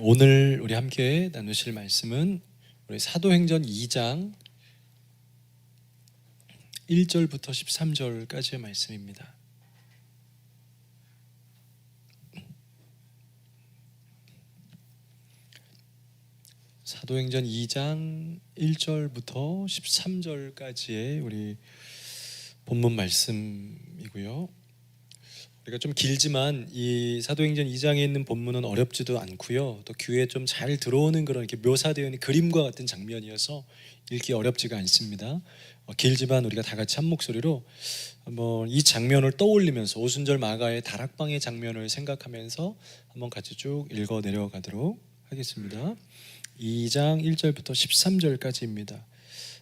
오늘 우리 함께 나누실 말씀은 우리 사도행전 2장 1절부터 13절까지의 말씀입니다. 사도행전 2장 1절부터 13절까지의 우리 본문 말씀이고요. 우리가 좀 길지만 이 사도행전 2장에 있는 본문은 어렵지도 않고요. 또 귀에 좀 잘 들어오는 그런 이렇게 묘사되어 있는 그림과 같은 장면이어서 읽기 어렵지가 않습니다. 길지만 우리가 다 같이 한 목소리로 한번 이 장면을 떠올리면서 오순절 마가의 다락방의 장면을 생각하면서 한번 같이 쭉 읽어 내려가도록 하겠습니다. 2장 1절부터 13절까지입니다.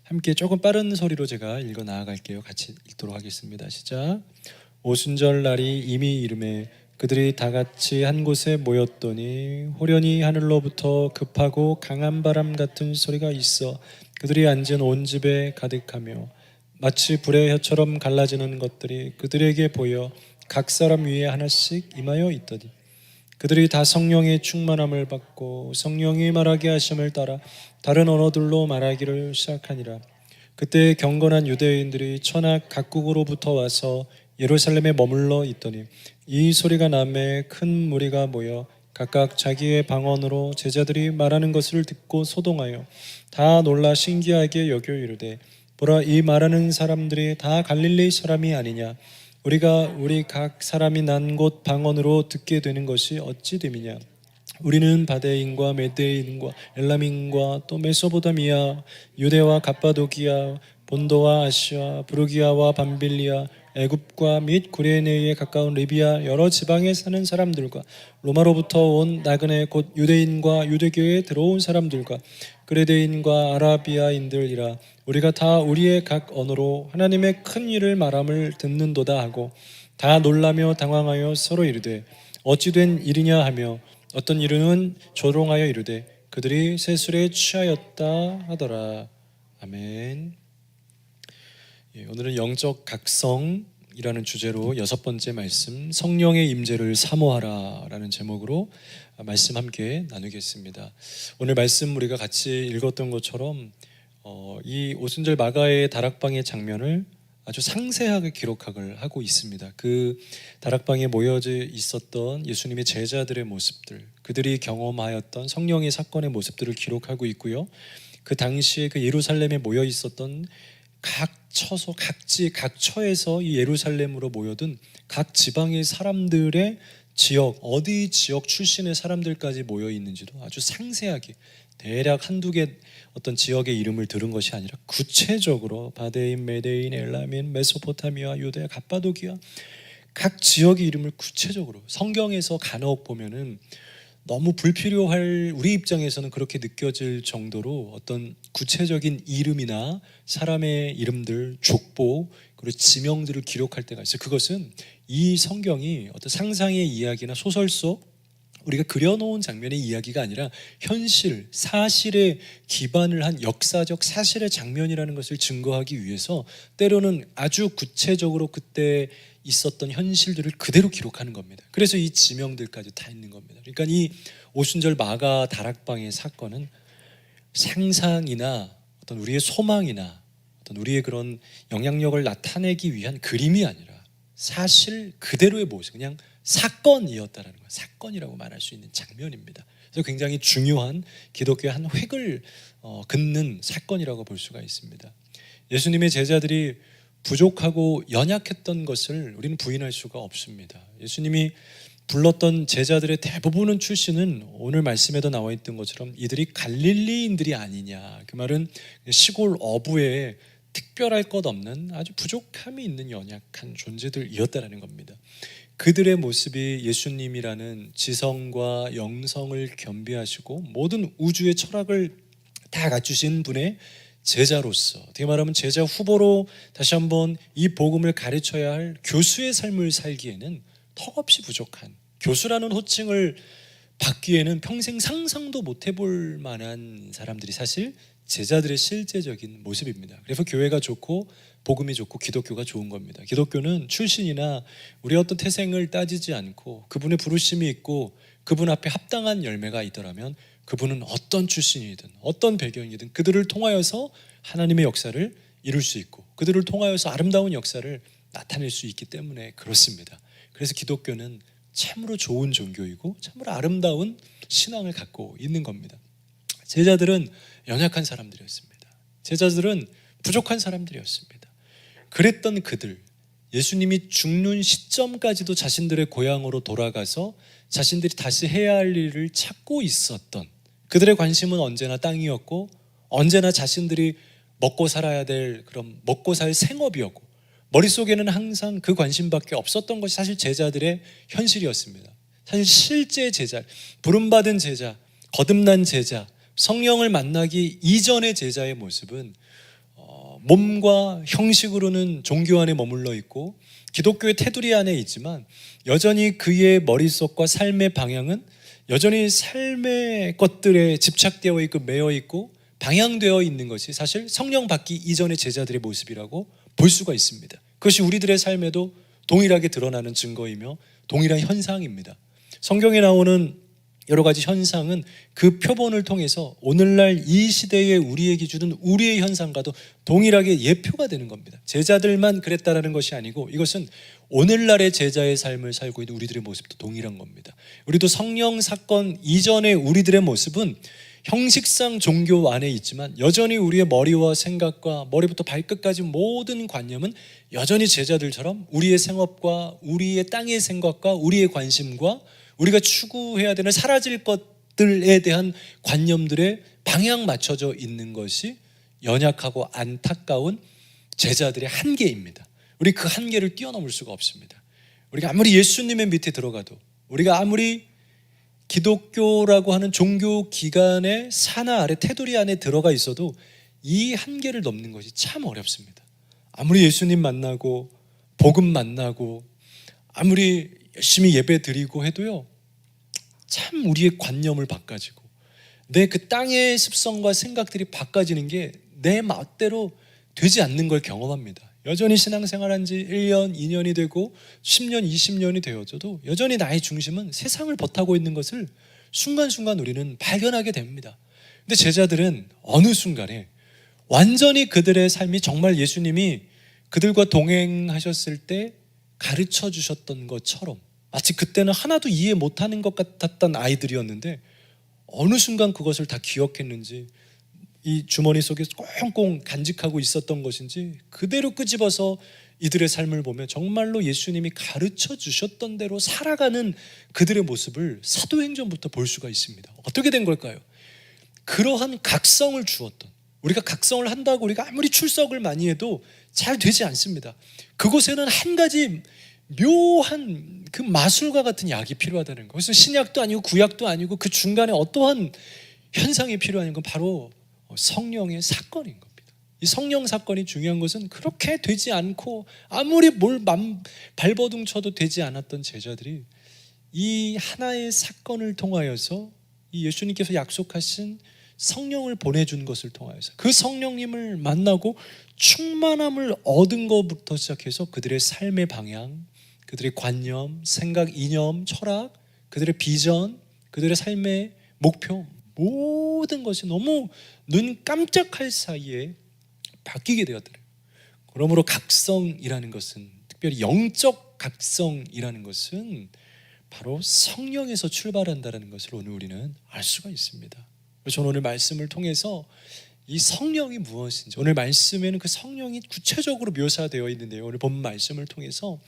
함께 조금 빠른 소리로 제가 읽어 나아갈게요. 같이 읽도록 하겠습니다. 시작. 오순절 날이 이미 이르매 그들이 다 같이 한 곳에 모였더니 호련히 하늘로부터 급하고 강한 바람 같은 소리가 있어 그들이 앉은 온 집에 가득하며 마치 불의 혀처럼 갈라지는 것들이 그들에게 보여 각 사람 위에 하나씩 임하여 있더니 그들이 다 성령의 충만함을 받고 성령이 말하게 하심을 따라 다른 언어들로 말하기를 시작하니라. 그때 경건한 유대인들이 천하 각국으로부터 와서 예루살렘에 머물러 있더니 이 소리가 나매 큰 무리가 모여 각각 자기의 방언으로 제자들이 말하는 것을 듣고 소동하여 다 놀라 신기하게 여겨 이르되 보라, 이 말하는 사람들이 다 갈릴리 사람이 아니냐? 우리가 우리 각 사람이 난 곳 방언으로 듣게 되는 것이 어찌 됨이냐? 우리는 바데인과 메데인과 엘람인과 또 메소포타미아, 유대와 갑바도기아, 본도와 아시아, 부르기아와 밤빌리아, 애굽과 및 구레네에 가까운 리비아 여러 지방에 사는 사람들과 로마로부터 온 나그네 곧 유대인과 유대교에 들어온 사람들과 그레데인과 아라비아인들이라 우리가 다 우리의 각 언어로 하나님의 큰 일을 말함을 듣는도다 하고 다 놀라며 당황하여 서로 이르되 어찌 된 일이냐 하며 어떤 이르는 조롱하여 이르되 그들이 세술에 취하였다 하더라. 아멘. 오늘은 영적 각성이라는 주제로 6번째 말씀, 성령의 임재를 사모하라 라는 제목으로 말씀 함께 나누겠습니다. 오늘 말씀 우리가 같이 읽었던 것처럼 이 오순절 마가의 다락방의 장면을 아주 상세하게 기록을 하고 있습니다. 그 다락방에 모여져 있었던 예수님의 제자들의 모습들, 그들이 경험하였던 성령의 사건의 모습들을 기록하고 있고요. 그 당시에 그 예루살렘에 모여 있었던 각 처소, 각지, 각 처에서 이 예루살렘으로 모여든 각 지방의 사람들의 지역, 어디 지역 출신의 사람들까지 모여 있는지도 아주 상세하게 대략 한두 개 어떤 지역의 이름을 들은 것이 아니라 구체적으로 바데인, 메데인, 엘라민, 메소포타미아, 유대, 갑바도기아 각 지역의 이름을 구체적으로 성경에서 간혹 보면은 너무 불필요할 우리 입장에서는 그렇게 느껴질 정도로 어떤 구체적인 이름이나 사람의 이름들, 족보, 그리고 지명들을 기록할 때가 있어요. 그것은 이 성경이 어떤 상상의 이야기나 소설 속 우리가 그려놓은 장면의 이야기가 아니라 현실, 사실에 기반을 한 역사적 사실의 장면이라는 것을 증거하기 위해서 때로는 아주 구체적으로 그때 있었던 현실들을 그대로 기록하는 겁니다. 그래서 이 지명들까지 다 있는 겁니다. 그러니까 이 오순절 마가 다락방의 사건은 상상이나 어떤 우리의 소망이나 어떤 우리의 그런 영향력을 나타내기 위한 그림이 아니라 사실 그대로의 모습, 그냥 사건이었다라는 거예요. 사건이라고 말할 수 있는 장면입니다. 그래서 굉장히 중요한 기독교의 한 획을 긋는 사건이라고 볼 수가 있습니다. 예수님의 제자들이 부족하고 연약했던 것을 우리는 부인할 수가 없습니다. 예수님이 불렀던 제자들의 대부분은 출신은 오늘 말씀에도 나와 있던 것처럼 이들이 갈릴리인들이 아니냐. 그 말은 시골 어부에 특별할 것 없는 아주 부족함이 있는 연약한 존재들이었다라는 겁니다. 그들의 모습이 예수님이라는 지성과 영성을 겸비하시고 모든 우주의 철학을 다 갖추신 분의 제자로서, 어떻게 말하면 제자 후보로 다시 한번 이 복음을 가르쳐야 할 교수의 삶을 살기에는 턱없이 부족한, 교수라는 호칭을 받기에는 평생 상상도 못 해볼 만한 사람들이 사실 제자들의 실제적인 모습입니다. 그래서 교회가 좋고 복음이 좋고 기독교가 좋은 겁니다. 기독교는 출신이나 우리의 어떤 태생을 따지지 않고 그분의 부르심이 있고 그분 앞에 합당한 열매가 있더라면 그분은 어떤 출신이든 어떤 배경이든 그들을 통하여서 하나님의 역사를 이룰 수 있고 그들을 통하여서 아름다운 역사를 나타낼 수 있기 때문에 그렇습니다. 그래서 기독교는 참으로 좋은 종교이고 참으로 아름다운 신앙을 갖고 있는 겁니다. 제자들은 연약한 사람들이었습니다. 제자들은 부족한 사람들이었습니다. 그랬던 그들, 예수님이 죽는 시점까지도 자신들의 고향으로 돌아가서 자신들이 다시 해야 할 일을 찾고 있었던, 그들의 관심은 언제나 땅이었고 언제나 자신들이 먹고 살아야 될 그런 먹고 살 생업이었고 머릿속에는 항상 그 관심밖에 없었던 것이 사실 제자들의 현실이었습니다. 사실 실제 제자, 부름받은 제자, 거듭난 제자, 성령을 만나기 이전의 제자의 모습은 몸과 형식으로는 종교 안에 머물러 있고 기독교의 테두리 안에 있지만 여전히 그의 머릿속과 삶의 방향은 여전히 삶의 것들에 집착되어 있고 매여 있고 방향되어 있는 것이 사실 성령 받기 이전의 제자들의 모습이라고 볼 수가 있습니다. 그것이 우리들의 삶에도 동일하게 드러나는 증거이며 동일한 현상입니다. 성경에 나오는 여러 가지 현상은 그 표본을 통해서 오늘날 이 시대에 우리에게 주는 우리의 현상과도 동일하게 예표가 되는 겁니다. 제자들만 그랬다라는 것이 아니고 이것은 오늘날의 제자의 삶을 살고 있는 우리들의 모습도 동일한 겁니다. 우리도 성령 사건 이전의 우리들의 모습은 형식상 종교 안에 있지만 여전히 우리의 머리와 생각과 머리부터 발끝까지 모든 관념은 여전히 제자들처럼 우리의 생업과 우리의 땅의 생각과 우리의 관심과 우리가 추구해야 되는 사라질 것들에 대한 관념들에 방향 맞춰져 있는 것이 연약하고 안타까운 제자들의 한계입니다. 우리 그 한계를 뛰어넘을 수가 없습니다. 우리가 아무리 예수님의 밑에 들어가도 우리가 아무리 기독교라고 하는 종교 기관의 산하 아래 테두리 안에 들어가 있어도 이 한계를 넘는 것이 참 어렵습니다. 아무리 예수님 만나고 복음 만나고 아무리 열심히 예배 드리고 해도요, 참 우리의 관념을 바꿔지고 내 그 땅의 습성과 생각들이 바꿔지는 게 내 멋대로 되지 않는 걸 경험합니다. 여전히 신앙생활한 지 1년, 2년이 되고 10년, 20년이 되어져도 여전히 나의 중심은 세상을 버타고 있는 것을 순간순간 우리는 발견하게 됩니다. 근데 제자들은 어느 순간에 완전히 그들의 삶이 정말 예수님이 그들과 동행하셨을 때 가르쳐 주셨던 것처럼 마치 그때는 하나도 이해 못하는 것 같았던 아이들이었는데 어느 순간 그것을 다 기억했는지 이 주머니 속에 꽁꽁 간직하고 있었던 것인지 그대로 끄집어서 이들의 삶을 보면 정말로 예수님이 가르쳐 주셨던 대로 살아가는 그들의 모습을 사도행전부터 볼 수가 있습니다. 어떻게 된 걸까요? 그러한 각성을 주었던, 우리가 각성을 한다고 우리가 아무리 출석을 많이 해도 잘 되지 않습니다. 그곳에는 한 가지 묘한 그 마술과 같은 약이 필요하다는 거. 그래서 신약도 아니고 구약도 아니고 그 중간에 어떠한 현상이 필요한 건 바로 성령의 사건인 겁니다. 이 성령 사건이 중요한 것은 그렇게 되지 않고 아무리 뭘 발버둥 쳐도 되지 않았던 제자들이 이 하나의 사건을 통하여서 이 예수님께서 약속하신 성령을 보내준 것을 통하여서 그 성령님을 만나고 충만함을 얻은 것부터 시작해서 그들의 삶의 방향, 그들의 관념, 생각, 이념, 철학, 그들의 비전, 그들의 삶의 목표, 모든 것이 너무 눈 깜짝할 사이에 바뀌게 되었더래요. 그러므로 각성이라는 것은, 특별히 영적 각성이라는 것은 바로 성령에서 출발한다는 것을 오늘 우리는 알 수가 있습니다. 저는 오늘 말씀을 통해서 이 성령이 무엇인지, 오늘 말씀에는 그 성령이 구체적으로 묘사되어 있는데요, 오늘 본 말씀을 통해서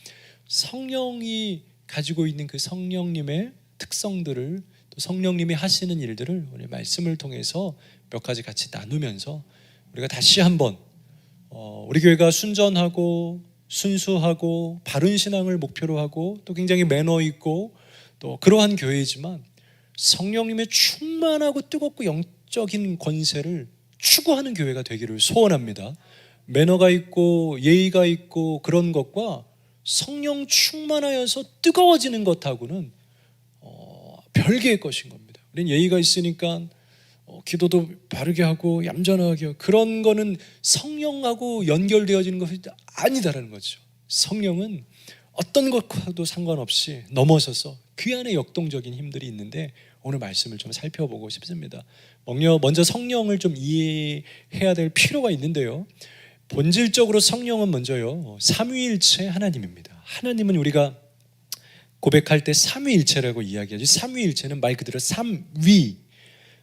성령이 가지고 있는 그 성령님의 특성들을, 또 성령님이 하시는 일들을 오늘 말씀을 통해서 몇 가지 같이 나누면서 우리가 다시 한번 우리 교회가 순전하고 순수하고 바른 신앙을 목표로 하고 또 굉장히 매너 있고 또 그러한 교회이지만 성령님의 충만하고 뜨겁고 영적인 권세를 추구하는 교회가 되기를 소원합니다. 매너가 있고 예의가 있고 그런 것과 성령 충만하여서 뜨거워지는 것하고는 별개의 것인 겁니다. 우리는 예의가 있으니까 기도도 바르게 하고 얌전하게 하고 그런 거는 성령하고 연결되어지는 것이 아니다라는 거죠. 성령은 어떤 것과도 상관없이 넘어서서 그 안에 역동적인 힘들이 있는데 오늘 말씀을 좀 살펴보고 싶습니다. 먼저 성령을 좀 이해해야 될 필요가 있는데요. 본질적으로 성령은 먼저요, 삼위일체 하나님입니다. 하나님은 우리가 고백할 때 삼위일체라고 이야기하죠. 삼위일체는 말 그대로 삼위,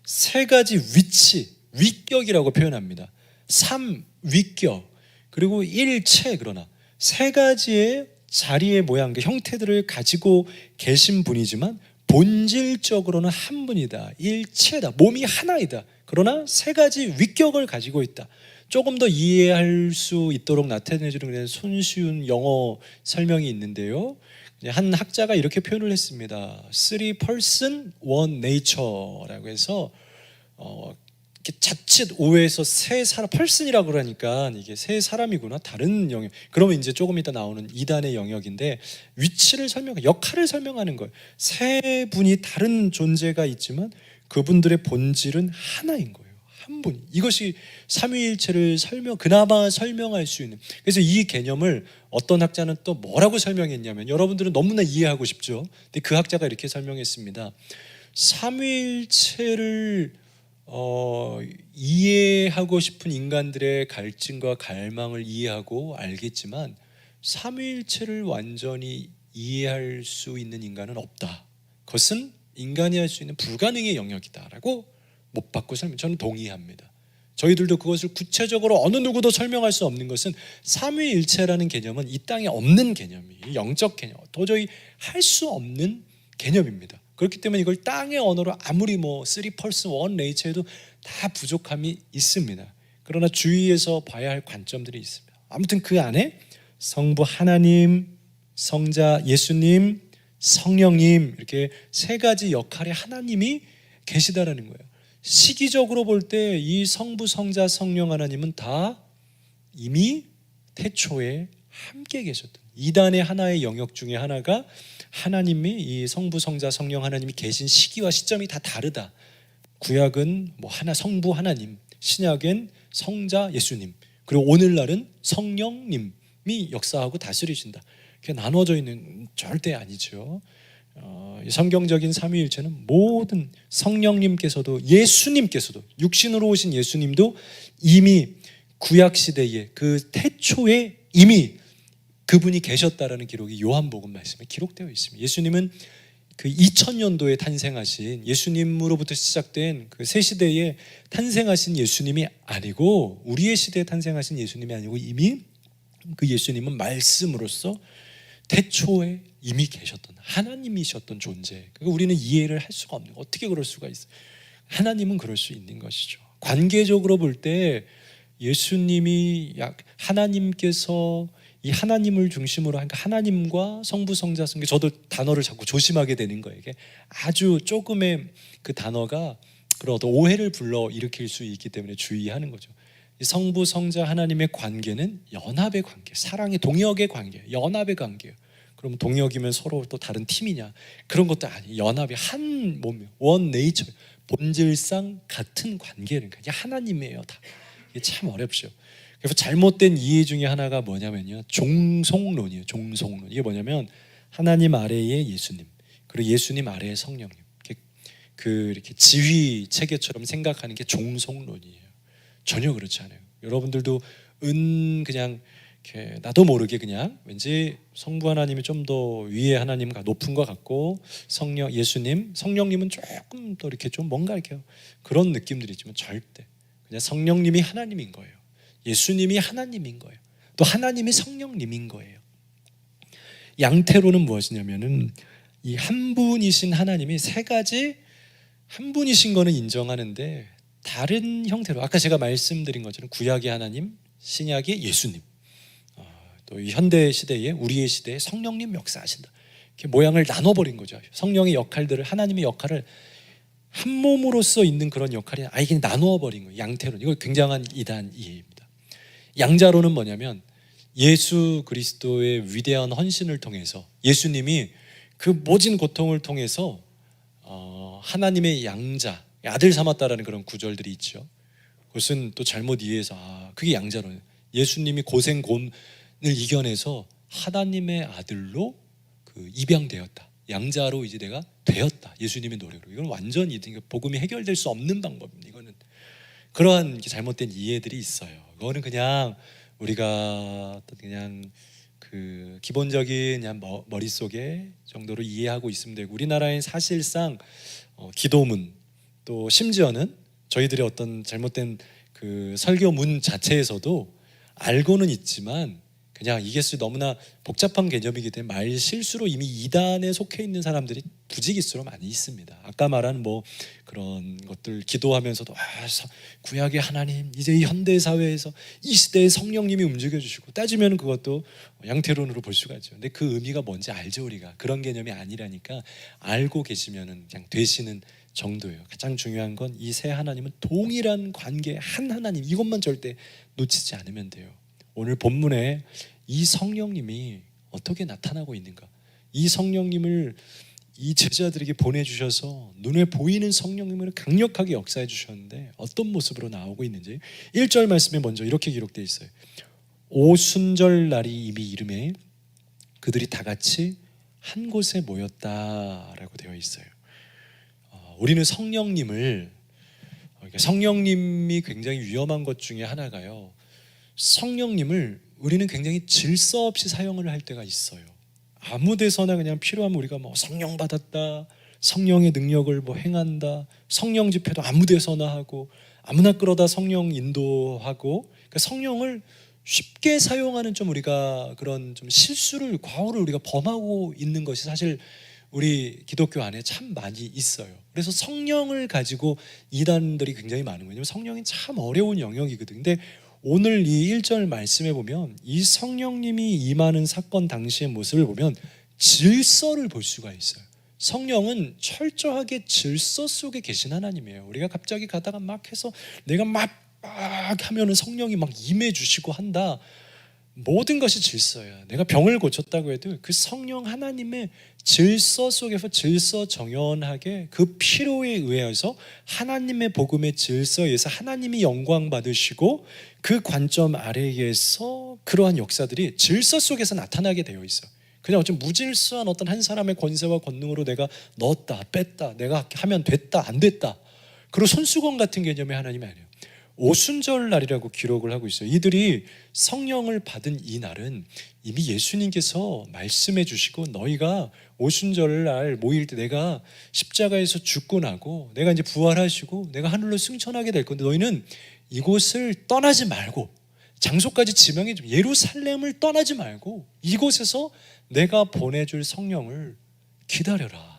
세 가지 위치, 위격이라고 표현합니다. 삼위격, 그리고 일체, 그러나 세 가지의 자리의 모양, 그 형태들을 가지고 계신 분이지만 본질적으로는 한 분이다. 일체다. 몸이 하나이다. 그러나 세 가지 위격을 가지고 있다. 조금 더 이해할 수 있도록 나타내주는 손쉬운 영어 설명이 있는데요. 한 학자가 이렇게 표현을 했습니다. Three person, one nature라고 해서 자칫 오해해서 세 사람, person이라고 그러니까 이게 세 사람이구나, 다른 영역. 그러면 이제 조금 이따 나오는 이단의 영역인데, 위치를 역할을 설명하는 거예요. 세 분이 다른 존재가 있지만 그분들의 본질은 하나인 거예요. 한 분이. 이것이 삼위일체를 그나마 설명할 수 있는. 그래서 이 개념을 어떤 학자는 또 뭐라고 설명했냐면, 여러분들은 너무나 이해하고 싶죠. 근데 그 학자가 이렇게 설명했습니다. 삼위일체를 이해하고 싶은 인간들의 갈증과 갈망을 이해하고 알겠지만 삼위일체를 완전히 이해할 수 있는 인간은 없다. 그것은 인간이 할 수 있는 불가능의 영역이다라고 못 받고 저는 동의합니다. 저희들도 그것을 구체적으로 어느 누구도 설명할 수 없는 것은 삼위일체라는 개념은 이 땅에 없는 개념이, 영적 개념, 도저히 할 수 없는 개념입니다. 그렇기 때문에 이걸 땅의 언어로 아무리 Three person, one nature 해도 다 부족함이 있습니다. 그러나 주위에서 봐야 할 관점들이 있습니다. 아무튼 그 안에 성부 하나님, 성자 예수님, 성령님, 이렇게 세 가지 역할의 하나님이 계시다라는 거예요. 시기적으로 볼 때 이 성부, 성자, 성령 하나님은 다 이미 태초에 함께 계셨던, 이단의 하나의 영역 중에 하나가 하나님이, 이 성부, 성자, 성령 하나님이 계신 시기와 시점이 다 다르다. 구약은 성부 하나님, 신약엔 성자 예수님, 그리고 오늘날은 성령님이 역사하고 다스리신다. 그게 나눠져 있는 절대 아니죠. 성경적인 삼위일체는 모든 성령님께서도, 예수님께서도, 육신으로 오신 예수님도 이미 구약시대에 그 태초에 이미 그분이 계셨다라는 기록이 요한복음 말씀에 기록되어 있습니다. 예수님은 그 2000년도에 탄생하신, 예수님으로부터 시작된 그 새 시대에 탄생하신 예수님이 아니고, 우리의 시대에 탄생하신 예수님이 아니고 이미 그 예수님은 말씀으로서 태초에 이미 계셨던 하나님이셨던 존재. 우리는 이해를 할 수가 없는, 어떻게 그럴 수가 있어요? 하나님은 그럴 수 있는 것이죠. 관계적으로 볼 때 예수님이 하나님께서 이 하나님을 중심으로 하니까 하나님과 성부, 성자, 성령, 저도 단어를 자꾸 조심하게 되는 거예요. 이게 아주 조금의 그 단어가 그런 어떤 오해를 불러 일으킬 수 있기 때문에 주의하는 거죠. 성부, 성자, 하나님의 관계는 연합의 관계, 사랑의 동역의 관계, 연합의 관계예요. 그럼 동역이면 서로 또 다른 팀이냐? 그런 것도 아니에요. 연합이 한 몸이에요. 원 네이처, 본질상 같은 관계는 그냥 하나님이에요. 다. 이게 참 어렵죠. 그래서 잘못된 이해 중에 하나가 뭐냐면요, 종속론이에요. 종속론. 이게 뭐냐면 하나님 아래에 예수님, 그리고 예수님 아래에 성령님, 이렇게 지휘 체계처럼 생각하는 게 종속론이에요. 전혀 그렇지 않아요. 여러분들도 그냥 이렇게 나도 모르게 그냥 왠지 성부 하나님이 좀 더 위에 하나님과 높은 것 같고, 예수님, 성령님은 조금 더 이렇게 좀 뭔가 이렇게 그런 느낌들이 있지만 절대 그냥 성령님이 하나님인 거예요. 예수님이 하나님인 거예요. 또 하나님이 성령님인 거예요. 양태로는 무엇이냐면은 이 한 분이신 하나님이 세 가지, 한 분이신 거는 인정하는데 다른 형태로, 아까 제가 말씀드린 것처럼 구약의 하나님, 신약의 예수님, 또 이 현대 시대에, 우리의 시대에 성령님 역사하신다. 이렇게 모양을 나눠버린 거죠. 성령의 역할들을, 하나님의 역할을 한 몸으로서 있는 그런 역할이 이게 나누어버린 거예요. 양태론. 이거 굉장한 이단 이해입니다. 양자로는 뭐냐면 예수 그리스도의 위대한 헌신을 통해서, 예수님이 그 모진 고통을 통해서 하나님의 양자, 아들 삼았다라는 그런 구절들이 있죠. 그것은 또 잘못 이해해서 그게 양자로는 예수님이 고생곤을 이겨내서 하나님의 아들로 그 입양되었다. 양자로 이제 내가 되었다. 예수님의 노래로. 이건 완전히 복음이 해결될 수 없는 방법입니다. 이거는 그러한 잘못된 이해들이 있어요. 이거는 그냥 우리가 그냥 그 기본적인 그냥 머릿속에 정도로 이해하고 있으면 되고, 우리나라엔 사실상 기도문 또 심지어는 저희들의 어떤 잘못된 그 설교문 자체에서도 알고는 있지만 그냥 이게 너무나 복잡한 개념이기 때문에 말 실수로 이미 이단에 속해 있는 사람들이 부지기수로 많이 있습니다. 아까 말한 그런 것들 기도하면서도 구약의 하나님, 이제 이 현대 사회에서 이 시대에 성령님이 움직여 주시고, 따지면 그것도 양태론으로 볼 수가 있죠. 근데 그 의미가 뭔지 알죠. 우리가 그런 개념이 아니라니까 알고 계시면은 그냥 되시는 정도예요. 가장 중요한 건 이 세 하나님은 동일한 관계, 한 하나님, 이것만 절대 놓치지 않으면 돼요. 오늘 본문에 이 성령님이 어떻게 나타나고 있는가, 이 성령님을 이 제자들에게 보내주셔서 눈에 보이는 성령님을 강력하게 역사해 주셨는데 어떤 모습으로 나오고 있는지 1절 말씀에 먼저 이렇게 기록되어 있어요. 오순절 날이 이미 이름에 그들이 다 같이 한 곳에 모였다라고 되어 있어요. 우리는 성령님이 굉장히 위험한 것 중에 하나가요, 성령님을 우리는 굉장히 질서 없이 사용을 할 때가 있어요. 아무 데서나 그냥 필요하면 우리가 성령 받았다, 성령의 능력을 행한다, 성령 집회도 아무 데서나 하고 아무나 끌어다 성령 인도하고, 그러니까 성령을 쉽게 사용하는 우리가 그런 실수를, 과오를 우리가 범하고 있는 것이 사실 우리 기독교 안에 참 많이 있어요. 그래서 성령을 가지고 이단들이 굉장히 많은 거예요. 왜냐하면 성령이 참 어려운 영역이거든요. 근데 오늘 이 1절 말씀에 보면 이 성령님이 임하는 사건 당시의 모습을 보면 질서를 볼 수가 있어요. 성령은 철저하게 질서 속에 계신 하나님이에요. 우리가 갑자기 가다가 막 해서 내가 막 하면은 성령이 막 임해 주시고 한다. 모든 것이 질서야. 내가 병을 고쳤다고 해도 그 성령 하나님의 질서 속에서 질서 정연하게 그 필요에 의해서 하나님의 복음의 질서에서 하나님이 영광 받으시고, 그 관점 아래에서 그러한 역사들이 질서 속에서 나타나게 되어 있어. 그냥 어쩜 무질서한 어떤 한 사람의 권세와 권능으로 내가 넣었다 뺐다, 내가 하면 됐다 안 됐다, 그리고 손수건 같은 개념의 하나님이 아니에요. 오순절 날이라고 기록을 하고 있어요. 이들이 성령을 받은 이 날은 이미 예수님께서 말씀해 주시고, 너희가 오순절 날 모일 때 내가 십자가에서 죽고 나고 내가 이제 부활하시고 내가 하늘로 승천하게 될 건데, 너희는 이곳을 떠나지 말고, 장소까지 지명해 줘, 예루살렘을 떠나지 말고 이곳에서 내가 보내줄 성령을 기다려라.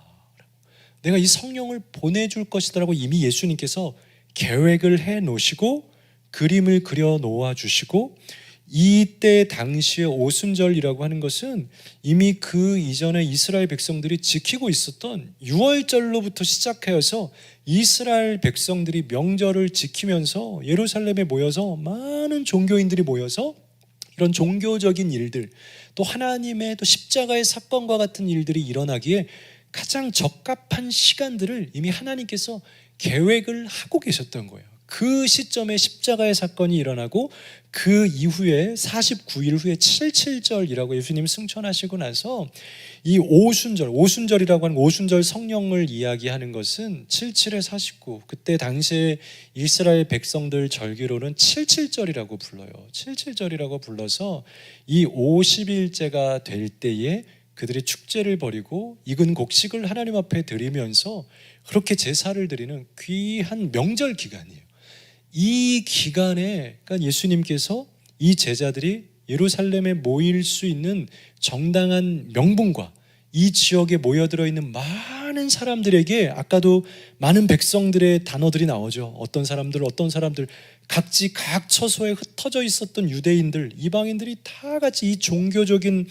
내가 이 성령을 보내줄 것이다라고 이미 예수님께서 계획을 해 놓으시고 그림을 그려 놓아 주시고, 이때 당시에 오순절이라고 하는 것은 이미 그 이전에 이스라엘 백성들이 지키고 있었던 유월절로부터 시작하여서 이스라엘 백성들이 명절을 지키면서 예루살렘에 모여서 많은 종교인들이 모여서 이런 종교적인 일들, 또 하나님의 또 십자가의 사건과 같은 일들이 일어나기에 가장 적합한 시간들을 이미 하나님께서 계획을 하고 계셨던 거예요. 그 시점에 십자가의 사건이 일어나고 그 이후에 49일 후에 77절이라고 예수님이 승천하시고 나서 이 오순절이라고 하는 오순절 성령을 이야기하는 것은 77에 49, 그때 당시에 이스라엘 백성들 절기로는 77절이라고 불러요. 77절이라고 불러서 이 50일째가 될 때에 그들이 축제를 벌이고 익은 곡식을 하나님 앞에 드리면서 그렇게 제사를 드리는 귀한 명절 기간이에요. 이 기간에 그러니까 예수님께서 이 제자들이 예루살렘에 모일 수 있는 정당한 명분과 이 지역에 모여들어 있는 많은 사람들에게, 아까도 많은 백성들의 단어들이 나오죠. 어떤 사람들 각지 각 처소에 흩어져 있었던 유대인들, 이방인들이 다 같이 이 종교적인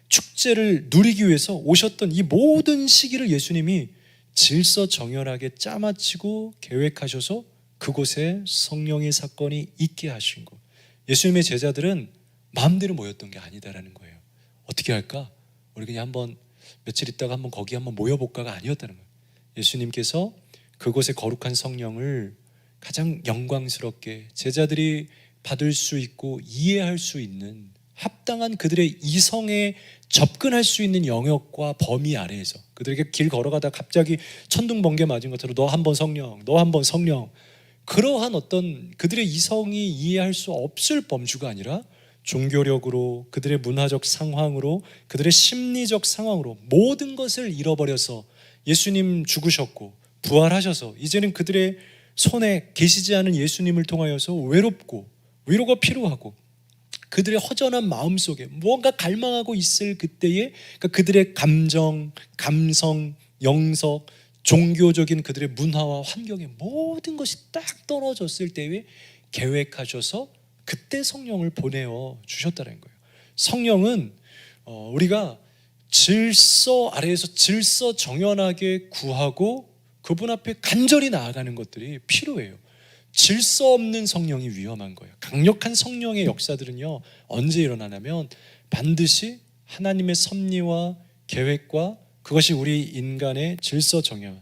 축제를 누리기 위해서 오셨던 이 모든 시기를 예수님이 질서 정연하게 짜맞추고 계획하셔서 그곳에 성령의 사건이 있게 하신 것. 예수님의 제자들은 마음대로 모였던 게 아니다라는 거예요. 어떻게 할까? 우리 그냥 한번 며칠 있다가 한번 거기 한번 모여볼까가 아니었다는 거예요. 예수님께서 그곳에 거룩한 성령을 가장 영광스럽게 제자들이 받을 수 있고 이해할 수 있는 합당한 그들의 이성에 접근할 수 있는 영역과 범위 아래에서 그들에게 길 걸어가다 갑자기 천둥 번개 맞은 것처럼 너 한 번 성령, 너 한 번 성령, 그러한 어떤 그들의 이성이 이해할 수 없을 범주가 아니라 종교력으로, 그들의 문화적 상황으로, 그들의 심리적 상황으로 모든 것을 잃어버려서 예수님 죽으셨고 부활하셔서 이제는 그들의 손에 계시지 않은 예수님을 통하여서 외롭고 위로가 필요하고 그들의 허전한 마음속에 무언가 갈망하고 있을 그때에 그들의 감정, 감성, 영석, 종교적인 그들의 문화와 환경의 모든 것이 딱 떨어졌을 때에 계획하셔서 그때 성령을 보내어 주셨다는 거예요. 성령은 우리가 질서 아래에서 질서 정연하게 구하고 그분 앞에 간절히 나아가는 것들이 필요해요. 질서 없는 성령이 위험한 거예요. 강력한 성령의 역사들은요, 언제 일어나냐면 반드시 하나님의 섭리와 계획과 그것이 우리 인간의 질서 정연,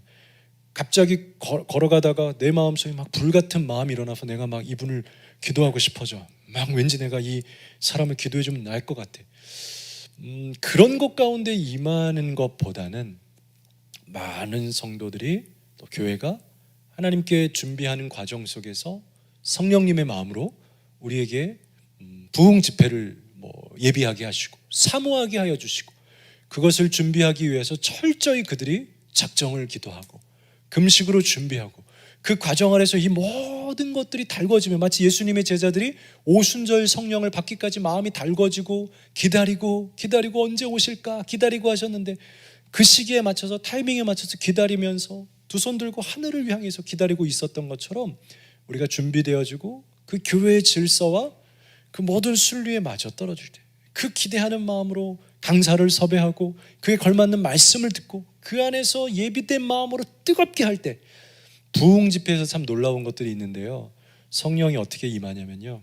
갑자기 걸어가다가 내 마음속에 막 불같은 마음이 일어나서 내가 막 이분을 기도하고 싶어져. 막 왠지 내가 이 사람을 기도해 주면 나을 것 같아. 그런 것 가운데 임하는 것보다는 많은 성도들이 또 교회가 하나님께 준비하는 과정 속에서 성령님의 마음으로 우리에게 부흥 집회를 예비하게 하시고 사모하게 하여 주시고 그것을 준비하기 위해서 철저히 그들이 작정을 기도하고 금식으로 준비하고 그 과정 안에서 이 모든 것들이 달궈지면 마치 예수님의 제자들이 오순절 성령을 받기까지 마음이 달궈지고 기다리고 언제 오실까 기다리고 하셨는데 그 시기에 맞춰서 타이밍에 맞춰서 기다리면서 두 손 들고 하늘을 향해서 기다리고 있었던 것처럼 우리가 준비되어지고 그 교회의 질서와 그 모든 순리에 맞아 떨어질 때 그 기대하는 마음으로 강사를 섭외하고 그에 걸맞는 말씀을 듣고 그 안에서 예비된 마음으로 뜨겁게 할 때 부흥 집회에서 참 놀라운 것들이 있는데요. 성령이 어떻게 임하냐면요,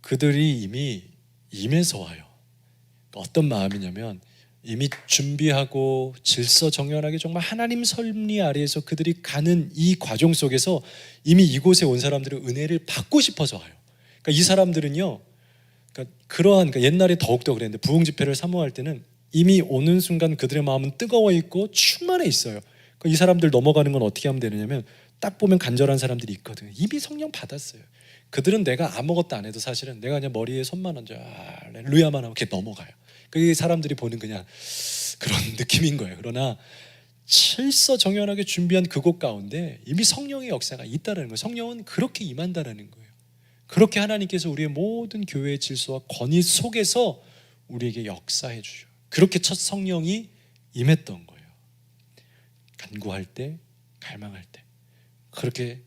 그들이 이미 임해서 와요. 어떤 마음이냐면 이미 준비하고 질서 정연하게 정말 하나님 섭리 아래에서 그들이 가는 이 과정 속에서 이미 이곳에 온 사람들은 은혜를 받고 싶어서 와요. 그러니까 이 사람들은요, 그러니까 옛날에 더욱더 그랬는데 부흥 집회를 사모할 때는 이미 오는 순간 그들의 마음은 뜨거워 있고 충만해 있어요. 이 사람들 넘어가는 건 어떻게 하면 되느냐면 딱 보면 간절한 사람들이 있거든요. 이미 성령 받았어요. 그들은 내가 아무것도 안 해도 사실은 내가 그냥 머리에 손만 얹어 할렐루야만 하면 그게 넘어가요. 그 사람들이 보는 그냥 그런 느낌인 거예요. 그러나 질서 정연하게 준비한 그곳 가운데 이미 성령의 역사가 있다는 거예요. 성령은 그렇게 임한다는 거예요. 그렇게 하나님께서 우리의 모든 교회의 질서와 권위 속에서 우리에게 역사해 주죠. 그렇게 첫 성령이 임했던 거예요. 간구할 때, 갈망할 때, 그렇게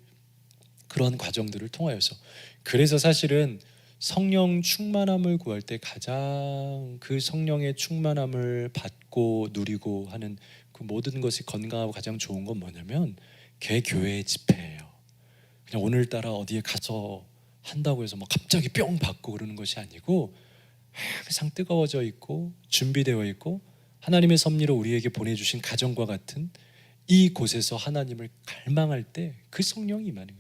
그런 과정들을 통하여서. 그래서 사실은 성령 충만함을 구할 때 가장 그 성령의 충만함을 받고 누리고 하는 그 모든 것이 건강하고 가장 좋은 건 뭐냐면 개교회의 집회예요. 그냥 오늘따라 어디에 가서 한다고 해서 뭐 갑자기 뿅 받고 그러는 것이 아니고 항상 뜨거워져 있고 준비되어 있고 하나님의 섭리로 우리에게 보내주신 가정과 같은 이 곳에서 하나님을 갈망할 때 그 성령이 임하는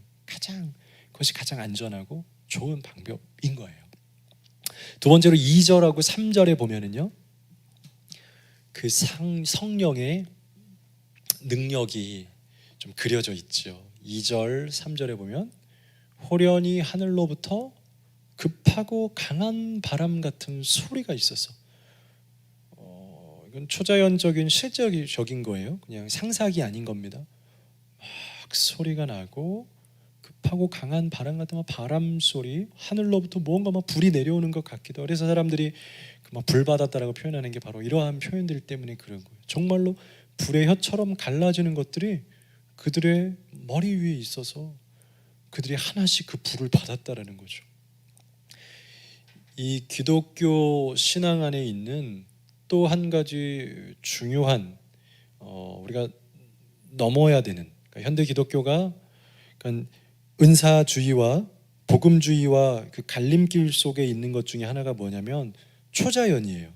그것이 가장 안전하고 좋은 방법인 거예요. 두 번째로 2절하고 3절에 보면은요, 그 성령의 능력이 좀 그려져 있죠. 2절, 3절에 보면 호련히 하늘로부터 급하고 강한 바람 같은 소리가 있어서 이건 초자연적인 실제적인 거예요. 그냥 상상이 아닌 겁니다. 막 소리가 나고 급하고 강한 바람 같은 바람 소리, 하늘로부터 뭔가 막 불이 내려오는 것 같기도. 그래서 사람들이 막 불 받았다라고 표현하는 게 바로 이러한 표현들 때문에 그런 거예요. 정말로 불의 혀처럼 갈라지는 것들이 그들의 머리 위에 있어서 그들이 하나씩 그 불을 받았다라는 거죠. 이 기독교 신앙 안에 있는 또 한 가지 중요한 우리가 넘어야 되는, 그러니까 현대 기독교가 그러니까 은사주의와 복음주의와 그 갈림길 속에 있는 것 중에 하나가 뭐냐면 초자연이에요.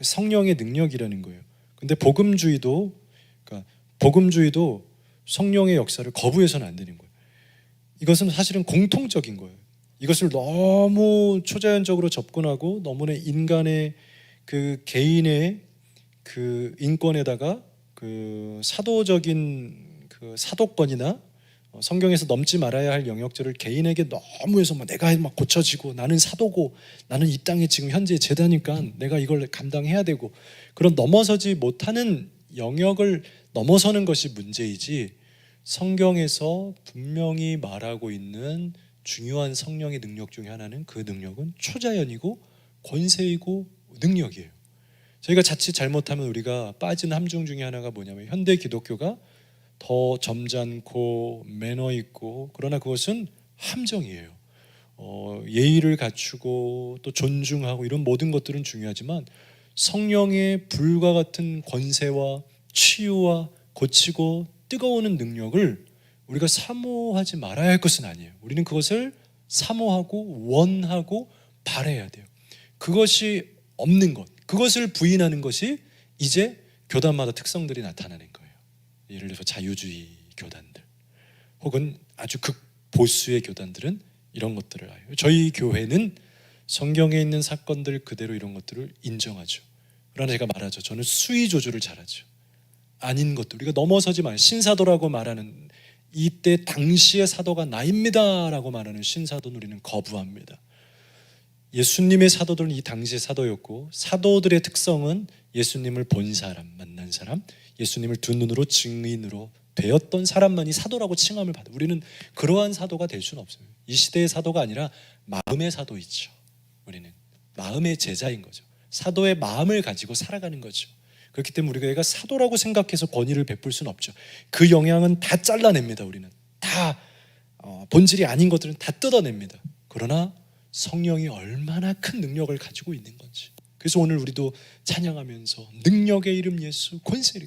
성령의 능력이라는 거예요. 근데 복음주의도 성령의 역사를 거부해서는 안 되는 거예요. 이것은 사실은 공통적인 거예요. 이것을 너무 초자연적으로 접근하고 너무나 인간의 그 개인의 그 인권에다가 그 사도적인 그 사도권이나 성경에서 넘지 말아야 할 영역들을 개인에게 너무 해서 막 내가 막 고쳐지고 나는 사도고 나는 이 땅에 지금 현재 제자니까 내가 이걸 감당해야 되고 그런 넘어서지 못하는 영역을 넘어서는 것이 문제이지, 성경에서 분명히 말하고 있는 중요한 성령의 능력 중에 하나는 그 능력은 초자연이고 권세이고 능력이에요. 저희가 자칫 잘못하면 우리가 빠진 함정 중에 하나가 뭐냐면 현대 기독교가 더 점잖고 매너 있고, 그러나 그것은 함정이에요. 예의를 갖추고 또 존중하고 이런 모든 것들은 중요하지만 성령의 불과 같은 권세와 치유와 고치고 뜨거우는 능력을 우리가 사모하지 말아야 할 것은 아니에요. 우리는 그것을 사모하고 원하고 바라야 돼요. 그것이 없는 것, 그것을 부인하는 것이 이제 교단마다 특성들이 나타나는 거예요. 예를 들어서 자유주의 교단들 혹은 아주 극보수의 교단들은 이런 것들을 해요. 저희 교회는 성경에 있는 사건들 그대로 이런 것들을 인정하죠. 그러나 제가 말하죠. 저는 수위 조절을 잘하죠. 아닌 것들, 우리가 넘어서지 마요. 신사도라고 말하는 이때 당시의 사도가 나입니다라고 말하는 신사도는 우리는 거부합니다. 예수님의 사도들은 이 당시의 사도였고, 사도들의 특성은 예수님을 본 사람, 만난 사람, 예수님을 두 눈으로 증인으로 되었던 사람만이 사도라고 칭함을 받아요. 우리는 그러한 사도가 될 수는 없어요. 이 시대의 사도가 아니라 마음의 사도이죠. 우리는 마음의 제자인 거죠. 사도의 마음을 가지고 살아가는 거죠. 그렇기 때문에 우리가 얘가 사도라고 생각해서 권위를 베풀 수는 없죠. 그 영향은 다 잘라냅니다. 우리는 다 본질이 아닌 것들은 다 뜯어냅니다. 그러나 성령이 얼마나 큰 능력을 가지고 있는 건지, 그래서 오늘 우리도 찬양하면서 능력의 이름 예수, 권세,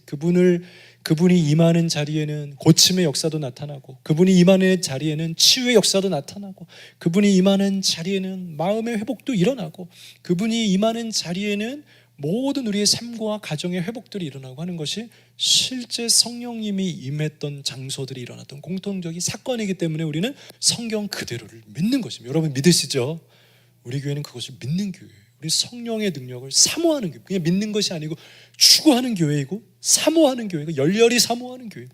그분이 임하는 자리에는 고침의 역사도 나타나고, 그분이 임하는 자리에는 치유의 역사도 나타나고, 그분이 임하는 자리에는 마음의 회복도 일어나고, 그분이 임하는 자리에는 모든 우리의 삶과 가정의 회복들이 일어나고 하는 것이 실제 성령님이 임했던 장소들이 일어났던 공통적인 사건이기 때문에 우리는 성경 그대로를 믿는 것입니다. 여러분 믿으시죠? 우리 교회는 그것을 믿는 교회예요. 우리 성령의 능력을 사모하는 교회, 그냥 믿는 것이 아니고 추구하는 교회이고 사모하는 교회가 열렬히 사모하는 교회.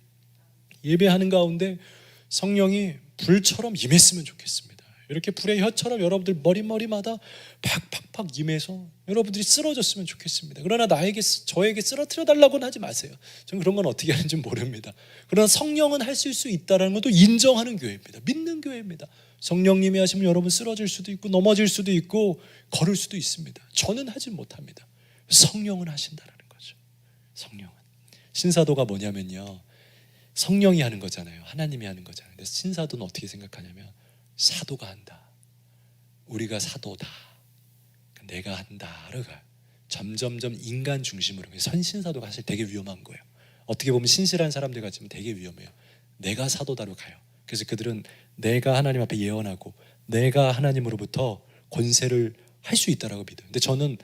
예배하는 가운데 성령이 불처럼 임했으면 좋겠습니다. 이렇게 불의 혀처럼 여러분들 머리마다 팍팍팍 임해서 여러분들이 쓰러졌으면 좋겠습니다. 그러나 저에게 쓰러뜨려 달라고는 하지 마세요. 저는 그런 건 어떻게 하는지 모릅니다. 그러나 성령은 하실 수 있다는 것도 인정하는 교회입니다. 믿는 교회입니다. 성령님이 하시면 여러분 쓰러질 수도 있고 넘어질 수도 있고 걸을 수도 있습니다. 저는 하지 못합니다. 성령은 하신다는 거죠. 성령은. 신사도가 뭐냐면요, 성령이 하는 거잖아요. 하나님이 하는 거잖아요. 근데 신사도는 어떻게 생각하냐면 사도가 한다. 우리가 사도다. 내가 한다를 가요. 점점점 인간 중심으로. 선신사도가 사실 되게 위험한 거예요. 어떻게 보면 신실한 사람들 같지만 되게 위험해요. 내가 사도다로 가요. 그래서 그들은 내가 하나님 앞에 예언하고 내가 하나님으로부터 권세를 할 수 있다라고 믿어요. 근데 저는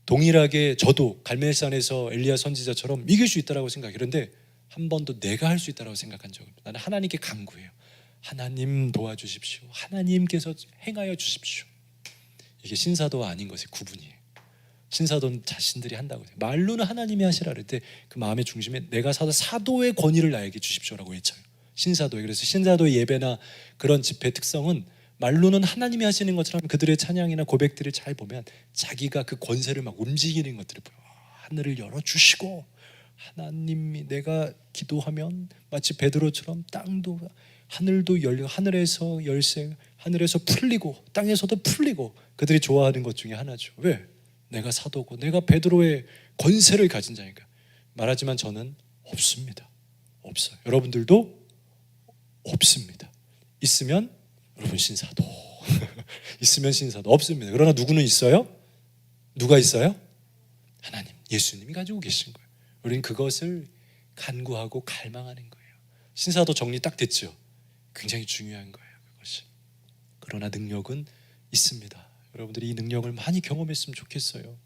동일하게 저도 갈멜산에서 엘리야 선지자처럼 이길 수 있다라고 생각해요. 그런데 한 번도 내가 할 수 있다라고 생각한 적은 없어요. 나는 하나님께 간구해요. 하나님 도와주십시오. 하나님께서 행하여 주십시오. 이게 신사도가 아닌 것의 구분이에요. 신사도는 자신들이 한다고 해요. 말로는 하나님이 하시라 그럴 때 그 마음의 중심에 내가 사도의 권위를 나에게 주십시오라고 외쳐요. 신사도에. 그래서 신사도의 예배나 그런 집회 특성은 말로는 하나님이 하시는 것처럼 그들의 찬양이나 고백들을 잘 보면 자기가 그 권세를 막 움직이는 것들을 보여. 하늘을 열어주시고, 하나님이 내가 기도하면 마치 베드로처럼 땅도 하늘도 열리고 하늘에서 열쇠, 하늘에서 풀리고 땅에서도 풀리고, 그들이 좋아하는 것 중에 하나죠. 왜? 내가 사도고 내가 베드로의 권세를 가진 자니까. 말하지만 저는 없습니다. 없어요. 여러분들도 없습니다. 있으면 여러분 신사도 있으면 신사도 없습니다. 그러나 누구는 있어요? 누가 있어요? 하나님, 예수님이 가지고 계신 거예요. 우리는 그것을 간구하고 갈망하는 거예요. 신사도 정리 딱 됐죠? 굉장히 중요한 거예요, 그것이. 그러나 능력은 있습니다. 여러분들이 이 능력을 많이 경험했으면 좋겠어요.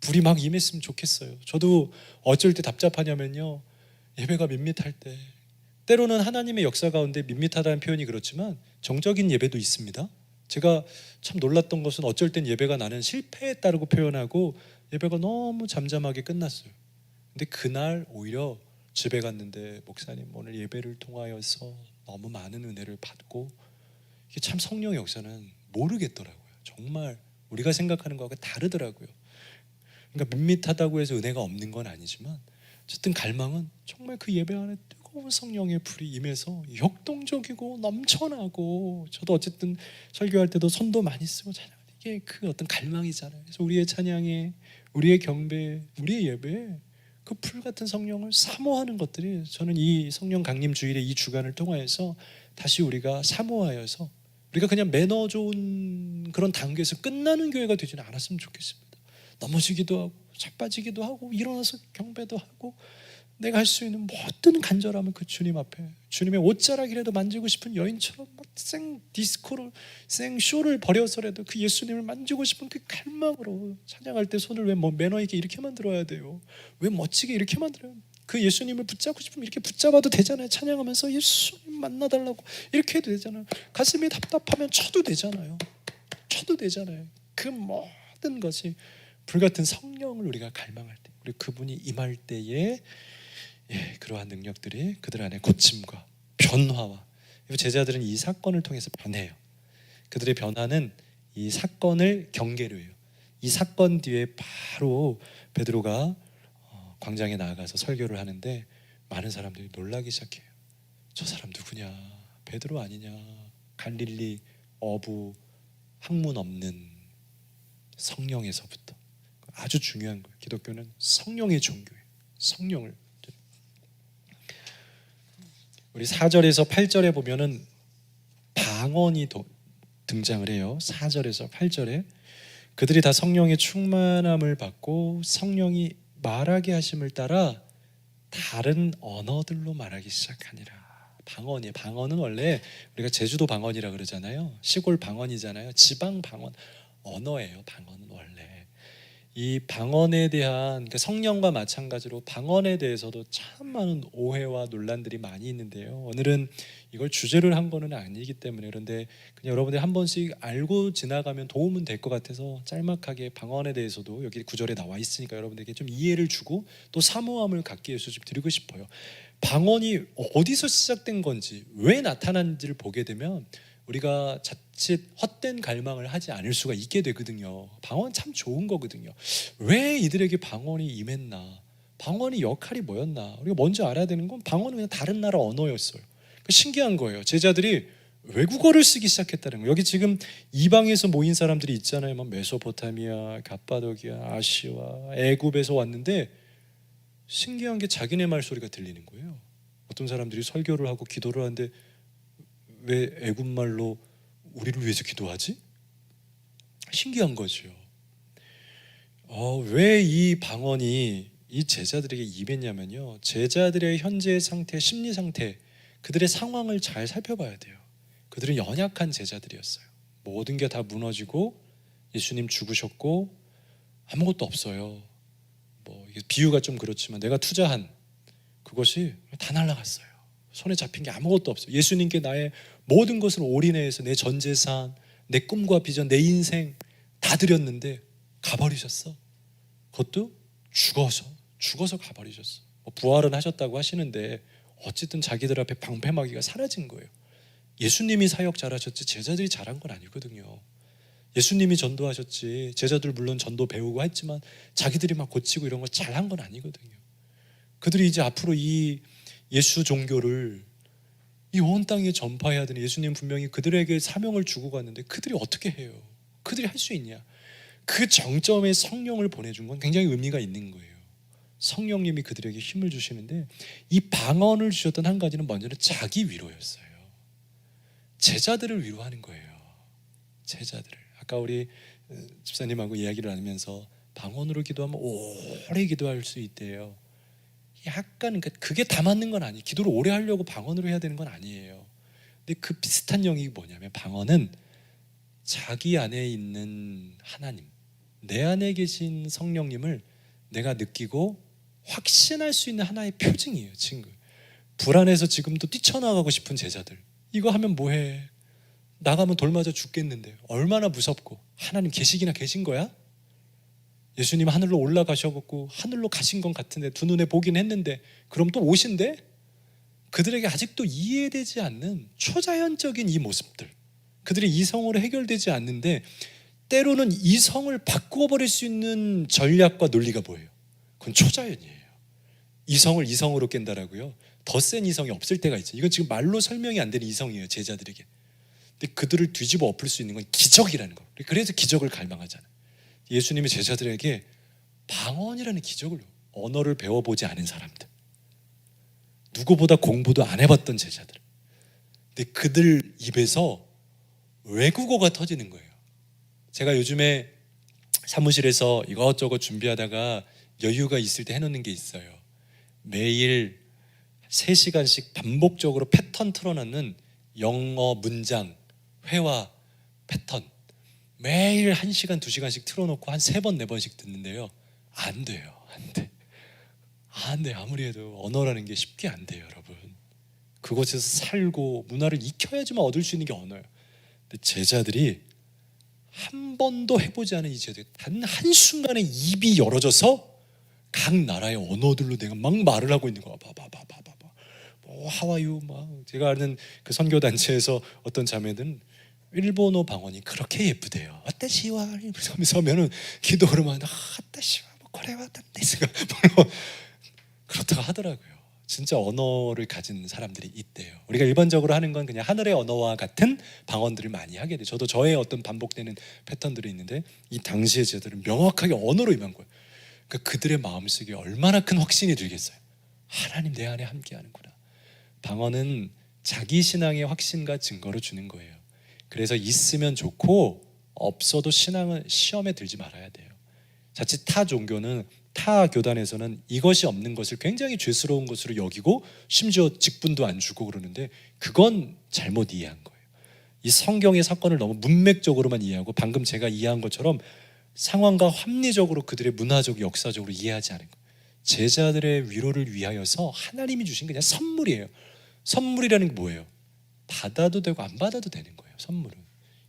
불이 막 임했으면 좋겠어요. 저도 어쩔 때 답답하냐면요, 예배가 밋밋할 때, 때로는 하나님의 역사 가운데 밋밋하다는 표현이 그렇지만 정적인 예배도 있습니다. 제가 참 놀랐던 것은 어쩔 땐 예배가 나는 실패했다고 표현하고 예배가 너무 잠잠하게 끝났어요. 근데 그날 오히려 집에 갔는데 목사님 오늘 예배를 통하여서 너무 많은 은혜를 받고, 이게 참 성령의 역사는 모르겠더라고요. 정말 우리가 생각하는 거하고 다르더라고요. 그러니까 밋밋하다고 해서 은혜가 없는 건 아니지만 어쨌든 갈망은 정말 그 예배 안에 뜨거운 성령의 불이 임해서 역동적이고 넘쳐나고, 저도 어쨌든 설교할 때도 손도 많이 쓰고 찬양, 이게 그 어떤 갈망이잖아요. 그래서 우리의 찬양에, 우리의 경배에, 우리의 예배에 그 불 같은 성령을 사모하는 것들이, 저는 이 성령 강림 주일의 이 주간을 통하여서 다시 우리가 사모하여서 우리가 그냥 매너 좋은 그런 단계에서 끝나는 교회가 되지는 않았으면 좋겠습니다. 넘어지기도 하고 자빠지기도 하고 일어나서 경배도 하고, 내가 할 수 있는 모든 간절함을 그 주님 앞에, 주님의 옷자락이라도 만지고 싶은 여인처럼 생 디스코를, 생 쇼를 버려서라도 그 예수님을 만지고 싶은 그 갈망으로 찬양할 때 손을 왜 매너 있게 이렇게 만들어야 돼요? 왜 멋지게 이렇게 만들어요? 그 예수님을 붙잡고 싶으면 이렇게 붙잡아도 되잖아요. 찬양하면서 예수님 만나달라고 이렇게 해도 되잖아요. 가슴이 답답하면 쳐도 되잖아요. 쳐도 되잖아요. 그 모든 것이 불같은 성령을 우리가 갈망할 때, 우리 그분이 임할 때에 그러한 능력들이 그들 안에 고침과 변화와, 제자들은 이 사건을 통해서 변해요. 그들의 변화는 이 사건을 경계로 해요. 이 사건 뒤에 바로 베드로가 광장에 나가서 설교를 하는데 많은 사람들이 놀라기 시작해요. 저 사람 누구냐? 베드로 아니냐? 갈릴리 어부, 학문 없는 성령에서부터. 아주 중요한 거예요. 기독교는 성령의 종교예요. 성령을. 우리 4절에서 8절에 보면은 방언이 등장을 해요. 4절에서 8절에 그들이 다 성령의 충만함을 받고 성령이 말하게 하심을 따라 다른 언어들로 말하기 시작하니라. 방언이에요. 방언은 원래 우리가 제주도 방언이라 그러잖아요. 시골 방언이잖아요. 지방 방언, 언어예요. 방언은 원래. 이 방언에 대한, 성령과 마찬가지로 방언에 대해서도 참 많은 오해와 논란들이 많이 있는데요. 오늘은 이걸 주제를 한 거는 아니기 때문에, 그런데 그냥 여러분들이 한 번씩 알고 지나가면 도움은 될 것 같아서 짤막하게 방언에 대해서도 여기 구절에 나와 있으니까 여러분들에게 좀 이해를 주고 또 사모함을 갖기 위해서 좀 드리고 싶어요. 방언이 어디서 시작된 건지, 왜 나타난지를 보게 되면 우리가 자칫 헛된 갈망을 하지 않을 수가 있게 되거든요. 방언 참 좋은 거거든요. 왜 이들에게 방언이 임했나? 방언의 역할이 뭐였나? 우리가 먼저 알아야 되는 건 방언은 그냥 다른 나라 언어였어요. 신기한 거예요. 제자들이 외국어를 쓰기 시작했다는 거예요. 여기 지금 이방에서 모인 사람들이 있잖아요. 메소포타미아, 갑바도기아, 아시아, 애굽에서 왔는데 신기한 게 자기네 말소리가 들리는 거예요. 어떤 사람들이 설교를 하고 기도를 하는데 왜 애굽말로 우리를 위해서 기도하지? 신기한 거죠. 왜 이 방언이 이 제자들에게 임했냐면요, 제자들의 현재 상태, 심리 상태, 그들의 상황을 잘 살펴봐야 돼요. 그들은 연약한 제자들이었어요. 모든 게 다 무너지고 예수님 죽으셨고 아무것도 없어요. 이게 비유가 좀 그렇지만 내가 투자한 그것이 다 날아갔어요. 손에 잡힌 게 아무것도 없어요. 예수님께 나의 모든 것을 올인해서 내 전 재산, 내 꿈과 비전, 내 인생 다 드렸는데 가버리셨어. 그것도 죽어서 가버리셨어. 부활은 하셨다고 하시는데 어쨌든 자기들 앞에 방패막이가 사라진 거예요. 예수님이 사역 잘하셨지 제자들이 잘한 건 아니거든요. 예수님이 전도하셨지 제자들 물론 전도 배우고 했지만 자기들이 막 고치고 이런 거 잘한 건 아니거든요. 그들이 이제 앞으로 이 예수 종교를 이 온 땅에 전파해야 되는, 예수님 분명히 그들에게 사명을 주고 갔는데 그들이 어떻게 해요? 그들이 할 수 있냐? 그 정점에 성령을 보내준 건 굉장히 의미가 있는 거예요. 성령님이 그들에게 힘을 주시는데 이 방언을 주셨던 한 가지는 먼저는 자기 위로였어요. 제자들을 위로하는 거예요. 제자들을. 아까 우리 집사님하고 이야기를 나누면서 방언으로 기도하면 오래 기도할 수 있대요. 약간 그게 다 맞는 건 아니에요. 기도를 오래 하려고 방언으로 해야 되는 건 아니에요. 근데 그 비슷한 영이 뭐냐면 방언은 자기 안에 있는 하나님, 내 안에 계신 성령님을 내가 느끼고 확신할 수 있는 하나의 표징이에요. 친구, 불안해서 지금도 뛰쳐나가고 싶은 제자들, 이거 하면 뭐해? 나가면 돌 맞아 죽겠는데 얼마나 무섭고, 하나님 계시기나 계신 거야? 예수님 하늘로 올라가셔갖고 하늘로 가신 것 같은데 두 눈에 보긴 했는데 그럼 또 오신대? 그들에게 아직도 이해되지 않는 초자연적인 이 모습들, 그들의 이성으로 해결되지 않는데 때로는 이성을 바꾸어 버릴 수 있는 전략과 논리가 뭐예요? 그건 초자연이에요. 이성을 이성으로 깬다라고요? 더 센 이성이 없을 때가 있죠. 이건 지금 말로 설명이 안 되는 이성이에요, 제자들에게. 근데 그들을 뒤집어 엎을 수 있는 건 기적이라는 거. 그래서 기적을 갈망하잖아요. 예수님이 제자들에게 방언이라는 기적을, 언어를 배워보지 않은 사람들, 누구보다 공부도 안 해봤던 제자들, 근데 그들 입에서 외국어가 터지는 거예요. 제가 요즘에 사무실에서 이것저것 준비하다가 여유가 있을 때 해놓는 게 있어요. 매일 3시간씩 반복적으로 패턴 틀어놓는 영어 문장, 회화 패턴, 매일 1시간, 2시간씩 틀어놓고 한 3번, 4번씩 듣는데요. 안 돼요. 안 돼. 아무리 해도 언어라는 게 쉽게 안 돼요, 여러분. 그곳에서 살고 문화를 익혀야지만 얻을 수 있는 게 언어예요. 근데 제자들이 한 번도 해보지 않은 이 제자들이 단 한순간에 입이 열어져서 각 나라의 언어들로 내가 막 말을 하고 있는 거야. 뭐 하와이유 막, 제가 아는 그 선교 단체에서 어떤 자매들은 일본어 방언이 그렇게 예쁘대요. 아따시와 하면은 기도를 하면 아따시와 뭐 코레와 딴데스가 그렇다고 하더라고요. 진짜 언어를 가진 사람들이 있대요. 우리가 일반적으로 하는 건 그냥 하늘의 언어와 같은 방언들을 많이 하게 돼요. 저도 저의 어떤 반복되는 패턴들이 있는데 이 당시의 제자들은 명확하게 언어로 임한 거예요. 그러니까 그들의 마음속에 얼마나 큰 확신이 들겠어요. 하나님 내 안에 함께하는구나. 방언은 자기 신앙의 확신과 증거를 주는 거예요. 그래서 있으면 좋고 없어도 신앙은 시험에 들지 말아야 돼요. 자칫 타 종교는, 타 교단에서는 이것이 없는 것을 굉장히 죄스러운 것으로 여기고 심지어 직분도 안 주고 그러는데 그건 잘못 이해한 거예요. 이 성경의 사건을 너무 문맥적으로만 이해하고 방금 제가 이해한 것처럼 상황과 합리적으로 그들의 문화적, 역사적으로 이해하지 않은 거예요. 제자들의 위로를 위하여서 하나님이 주신 그냥 선물이에요. 선물이라는 게 뭐예요? 받아도 되고 안 받아도 되는 거예요. 선물은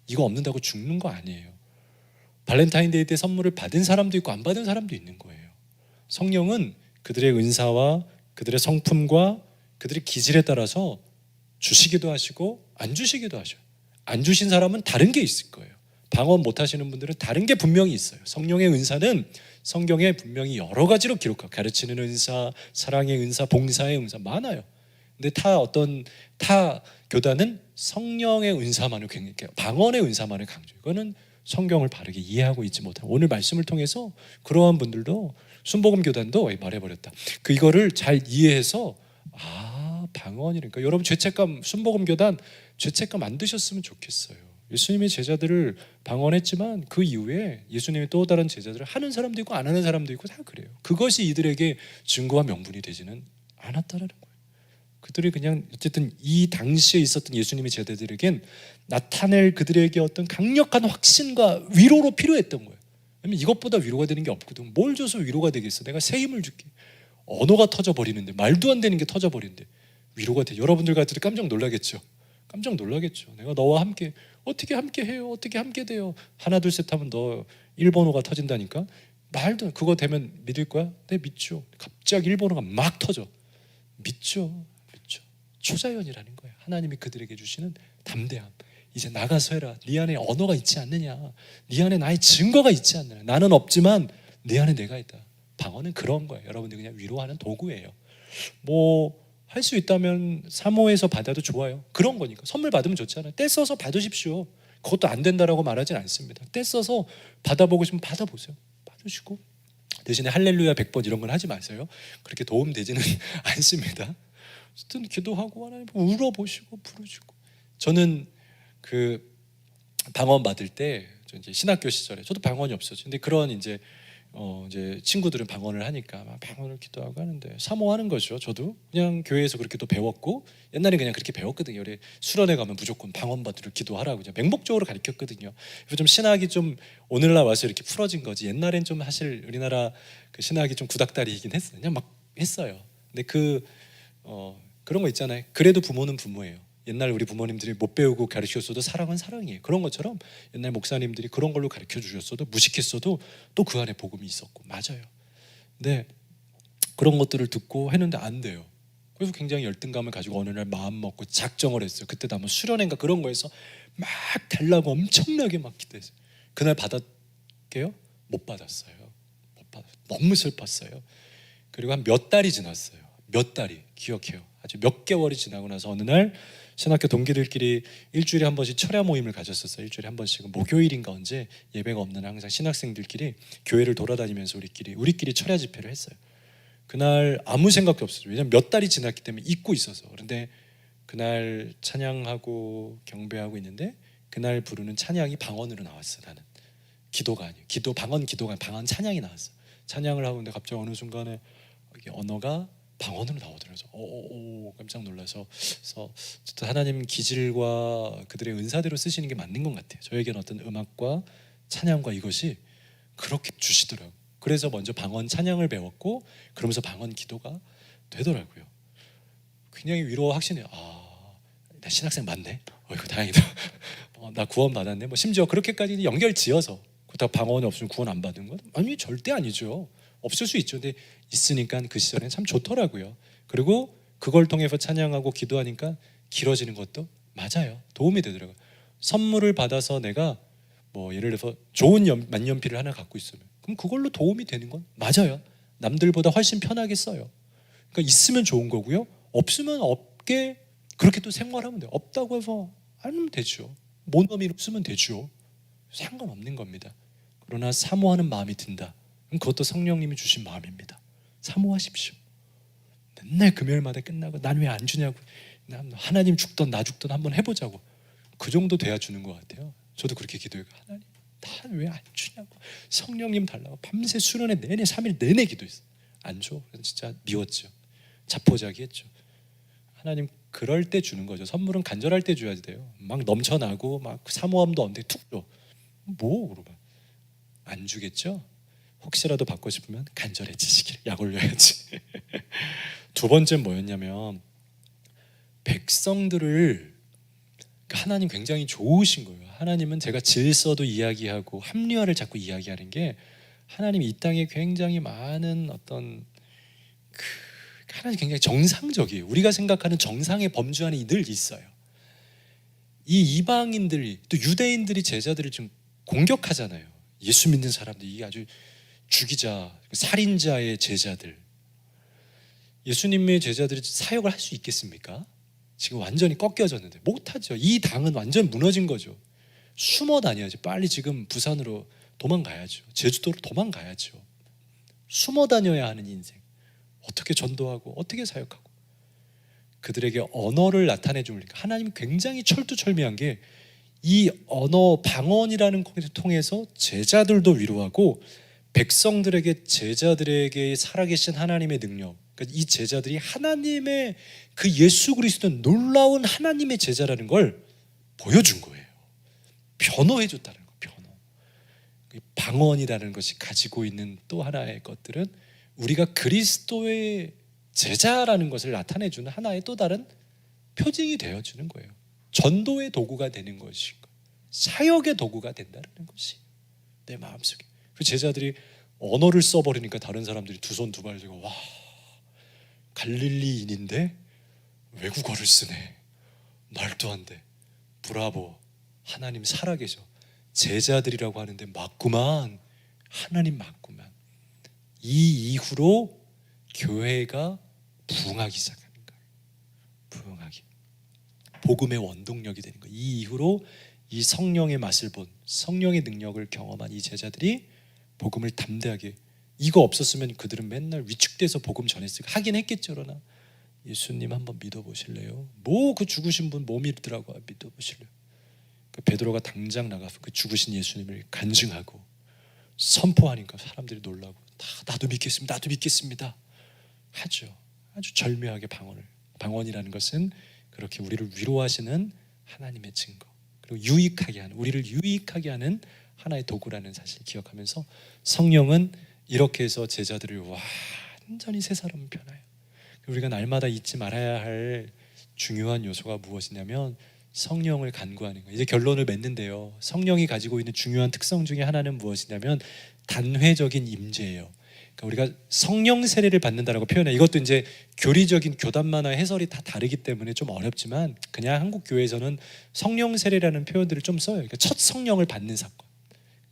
이거 없는다고 죽는 거 아니에요. 발렌타인데이 때 선물을 받은 사람도 있고 안 받은 사람도 있는 거예요. 성령은 그들의 은사와 그들의 성품과 그들의 기질에 따라서 주시기도 하시고 안 주시기도 하셔요. 안 주신 사람은 다른 게 있을 거예요. 방언 못 하시는 분들은 다른 게 분명히 있어요. 성령의 은사는 성경에 분명히 여러 가지로 기록하고, 가르치는 은사, 사랑의 은사, 봉사의 은사 많아요. 근데 타 교단은 성령의 은사만을, 방언의 은사만을 강조해요. 이거는 성경을 바르게 이해하고 있지 못한, 오늘 말씀을 통해서 그러한 분들도, 순복음 교단도 말해버렸다. 이거를 잘 이해해서 방언이니까 여러분 죄책감, 순복음 교단 죄책감 안 드셨으면 좋겠어요. 예수님의 제자들을 방언했지만 그 이후에 예수님의 또 다른 제자들을 하는 사람도 있고 안 하는 사람도 있고 다 그래요. 그것이 이들에게 증거와 명분이 되지는 않았다라는 거예요. 그들이 그냥 어쨌든 이 당시에 있었던 예수님의 제자들에겐 나타낼 그들에게 어떤 강력한 확신과 위로로 필요했던 거예요. 왜냐면 이것보다 위로가 되는 게 없거든. 뭘 줘서 위로가 되겠어? 내가 새 힘을 줄게. 언어가 터져버리는데, 말도 안 되는 게 터져버리는데 위로가 돼. 여러분들 같으면 깜짝 놀라겠죠. 깜짝 놀라겠죠. 내가 너와 함께, 어떻게 함께 해요? 어떻게 함께 돼요? 하나 둘 셋 하면 너 일본어가 터진다니까? 말도, 그거 되면 믿을 거야? 네, 믿죠. 갑자기 일본어가 막 터져. 믿죠. 초자연이라는 거예요. 하나님이 그들에게 주시는 담대함. 이제 나가서 해라. 네 안에 언어가 있지 않느냐? 네 안에 나의 증거가 있지 않느냐? 나는 없지만 네 안에 내가 있다. 방언은 그런 거예요. 여러분들 그냥 위로하는 도구예요. 뭐 할 수 있다면 사모해서 받아도 좋아요. 그런 거니까. 선물 받으면 좋잖아요. 떼써서 받으십시오. 그것도 안 된다라고 말하진 않습니다. 떼써서 받아보고 싶으면 받아보세요. 받으시고 대신에 할렐루야 100번 이런 건 하지 마세요. 그렇게 도움되지는 않습니다. 어쨌든 기도하고 하나님 울어보시고 부르시고. 저는 그 방언 받을 때, 저 이제 신학교 시절에 저도 방언이 없었죠. 근데 그런 이제 친구들은 방언을 하니까 막 방언을 기도하고 하는데 사모하는 거죠. 저도 그냥 교회에서 그렇게 또 배웠고, 옛날에 그냥 그렇게 배웠거든요. 우리 수련회 가면 무조건 방언 받으러 기도하라고 그냥 맹목적으로 가르쳤거든요. 그래서 좀 신학이 좀 오늘날 와서 이렇게 풀어진 거지. 옛날엔 좀 사실 우리나라 그 신학이 좀 구닥다리이긴 했어요. 그냥 막 했어요. 근데 그런 거 있잖아요. 그래도 부모는 부모예요. 옛날 우리 부모님들이 못 배우고 가르쳤어도 사랑은 사랑이에요. 그런 것처럼 옛날 목사님들이 그런 걸로 가르쳐 주셨어도 무식했어도 또 그 안에 복음이 있었고 맞아요. 근데 그런 것들을 듣고 했는데 안 돼요. 그래서 굉장히 열등감을 가지고 어느 날 마음 먹고 작정을 했어요. 그때도 한번 수련회인가 그런 거에서 막 달라고 엄청나게 막 기도했어요. 그날 받았게요? 못 받았어요. 못 받았어요. 너무 슬펐어요. 그리고 한 몇 달이 지났어요. 몇 달이 기억해요. 아주 몇 개월이 지나고 나서 어느 날 신학교 동기들끼리 일주일에 한 번씩 철야 모임을 가졌었어요. 일주일에 한 번씩은 목요일인가 언제 예배가 없는 항상 신학생들끼리 교회를 돌아다니면서 우리끼리 철야 집회를 했어요. 그날 아무 생각도 없었어요. 왜냐하면 몇 달이 지났기 때문에 잊고 있어서. 그런데 그날 찬양하고 경배하고 있는데 그날 부르는 찬양이 방언으로 나왔어요. 나는 기도가 아니에요. 방언 기도가 아니에요. 방언 찬양이 나왔어요. 찬양을 하고 있는데 갑자기 어느 순간에 이게 언어가 방언으로 나오더라고요. 오 깜짝 놀라서. 그래서 하나님 기질과 그들의 은사대로 쓰시는 게 맞는 것 같아요. 저에게는 어떤 음악과 찬양과 이것이 그렇게 주시더라고요. 그래서 먼저 방언 찬양을 배웠고 그러면서 방언 기도가 되더라고요. 굉장히 위로 확신해요. 나 신학생 맞네. 이거 다행이다. 나 구원 받았네. 뭐 심지어 그렇게까지 연결 지어서 그렇다고 방언이 없으면 구원 안 받은 건 아니 절대 아니죠. 없을 수 있죠. 근데 있으니까 그 시절에는 참 좋더라고요. 그리고 그걸 통해서 찬양하고 기도하니까 길어지는 것도 맞아요. 도움이 되더라고요. 선물을 받아서 내가 뭐 예를 들어서 좋은 만년필을 하나 갖고 있으면 그럼 그걸로 도움이 되는 건 맞아요. 남들보다 훨씬 편하게 써요. 그러니까 있으면 좋은 거고요. 없으면 없게 그렇게 또 생활하면 돼요. 없다고 해서 안 하면 되죠. 모노미로 쓰면 되죠. 상관없는 겁니다. 그러나 사모하는 마음이 든다. 그것도 성령님이 주신 마음입니다. 사모하십시오. 맨날 금요일마다 끝나고 난 왜 안 주냐고 하나님 죽던 나 죽던 한번 해보자고 그 정도 돼야 주는 것 같아요. 저도 그렇게 기도해요. 하나님 다 왜 안 주냐고 성령님 달라고 밤새 수련회 내내 3일 내내 기도했어요. 안 줘. 그래서 진짜 미웠죠. 자포자기했죠. 하나님 그럴 때 주는 거죠. 선물은 간절할 때 줘야 돼요. 막 넘쳐나고 막 사모함도 없는데 툭 줘. 뭐 그러면 안 주겠죠. 혹시라도 받고 싶으면 간절해지시길 약 올려야지. 두 번째는 뭐였냐면 백성들을 하나님 굉장히 좋으신 거예요. 하나님은 제가 질서도 이야기하고 합리화를 자꾸 이야기하는 게 하나님이 이 땅에 굉장히 많은 어떤 하나님 굉장히 정상적이에요. 우리가 생각하는 정상의 범주 안에 늘 있어요. 이 이방인들이 또 유대인들이 제자들을 좀 공격하잖아요. 예수 믿는 사람들이 이게 아주 죽이자 살인자의 제자들. 예수님의 제자들이 사역을 할 수 있겠습니까? 지금 완전히 꺾여졌는데 못하죠. 이 당은 완전 무너진 거죠. 숨어 다녀야죠. 빨리 지금 부산으로 도망가야죠. 제주도로 도망가야죠. 숨어 다녀야 하는 인생. 어떻게 전도하고 어떻게 사역하고 그들에게 언어를 나타내 줍니까? 하나님이 굉장히 철두철미한 게 이 언어 방언이라는 것을 통해서 제자들도 위로하고 백성들에게 제자들에게 살아계신 하나님의 능력, 그러니까 이 제자들이 하나님의 그 예수 그리스도 놀라운 하나님의 제자라는 걸 보여준 거예요. 변호해 줬다는 거. 변호. 방언이라는 것이 가지고 있는 또 하나의 것들은 우리가 그리스도의 제자라는 것을 나타내 주는 하나의 또 다른 표징이 되어 주는 거예요. 전도의 도구가 되는 것이고 사역의 도구가 된다는 것이 내 마음속에. 그 제자들이 언어를 써버리니까 다른 사람들이 두 손 두 발 들고 와 갈릴리인인데 외국어를 쓰네. 말도 안 돼. 브라보. 하나님 살아계셔. 제자들이라고 하는데 맞구만. 하나님 맞구만. 이 이후로 교회가 부흥하기 시작하는 거예요. 부흥하기. 복음의 원동력이 되는 거예요. 이 이후로 이 성령의 맛을 본 성령의 능력을 경험한 이 제자들이 복음을 담대하게 이거 없었으면 그들은 맨날 위축돼서 복음 전했을 하긴 했겠죠. 그러나 예수님 한번 믿어보실래요? 뭐 그 죽으신 분 뭐 믿더라고 믿어보실래요? 그 베드로가 당장 나가서 그 죽으신 예수님을 간증하고 선포하니까 사람들이 놀라고 나도 믿겠습니다. 나도 믿겠습니다. 하죠. 아주 절묘하게 방언이라는 것은 그렇게 우리를 위로하시는 하나님의 증거 그리고 유익하게 하는 우리를 유익하게 하는 하나의 도구라는 사실 기억하면서 성령은 이렇게 해서 제자들을 완전히 새 사람 변화요. 우리가 날마다 잊지 말아야 할 중요한 요소가 무엇이냐면 성령을 간구하는 거예요. 이제 결론을 맺는데요. 성령이 가지고 있는 중요한 특성 중에 하나는 무엇이냐면 단회적인 임재예요. 그러니까 우리가 성령 세례를 받는다라고 표현해. 이것도 이제 교리적인 교단마다 해설이 다 다르기 때문에 좀 어렵지만 그냥 한국 교회에서는 성령 세례라는 표현들을 좀 써요. 그러니까 첫 성령을 받는 사건.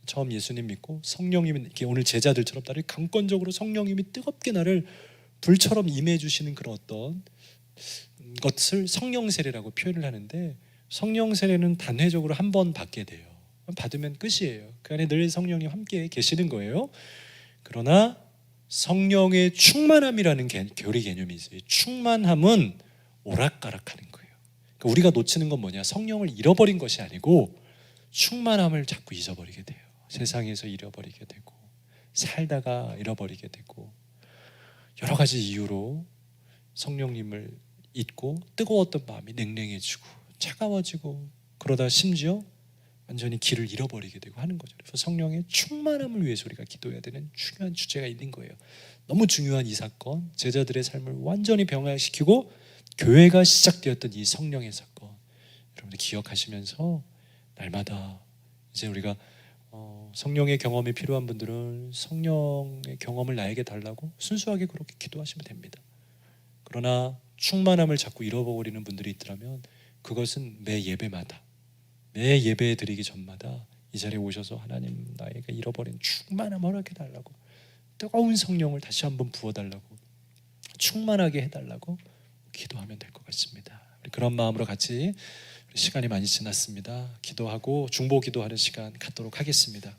처음 예수님 믿고 성령님이 이렇게 오늘 제자들처럼 나를 강권적으로 성령님이 뜨겁게 나를 불처럼 임해 주시는 그런 어떤 것을 성령 세례라고 표현을 하는데, 성령 세례는 단회적으로 한 번 받게 돼요. 받으면 끝이에요. 그 안에 늘 성령님 함께 계시는 거예요. 그러나 성령의 충만함이라는 교리 개념이 있어요. 충만함은 오락가락하는 거예요. 그러니까 우리가 놓치는 건 뭐냐? 성령을 잃어버린 것이 아니고 충만함을 자꾸 잊어버리게 돼요. 세상에서 잃어버리게 되고 살다가 잃어버리게 되고 여러 가지 이유로 성령님을 잊고 뜨거웠던 마음이 냉랭해지고 차가워지고 그러다 심지어 완전히 길을 잃어버리게 되고 하는 거죠. 그래서 성령의 충만함을 위해서 우리가 기도해야 되는 중요한 주제가 있는 거예요. 너무 중요한 이 사건, 제자들의 삶을 완전히 변화시키고 교회가 시작되었던 이 성령의 사건, 여러분들 기억하시면서 날마다 이제 우리가 성령의 경험이 필요한 분들은 성령의 경험을 나에게 달라고 순수하게 그렇게 기도하시면 됩니다. 그러나 충만함을 자꾸 잃어버리는 분들이 있더라면 그것은 매 예배마다, 매 예배 드리기 전마다 이 자리에 오셔서 하나님 나에게 잃어버린 충만함 허락해 달라고, 뜨거운 성령을 다시 한번 부어달라고, 충만하게 해달라고 기도하면 될 것 같습니다. 우리 그런 마음으로 같이, 시간이 많이 지났습니다. 기도하고 중보 기도하는 시간 갖도록 하겠습니다.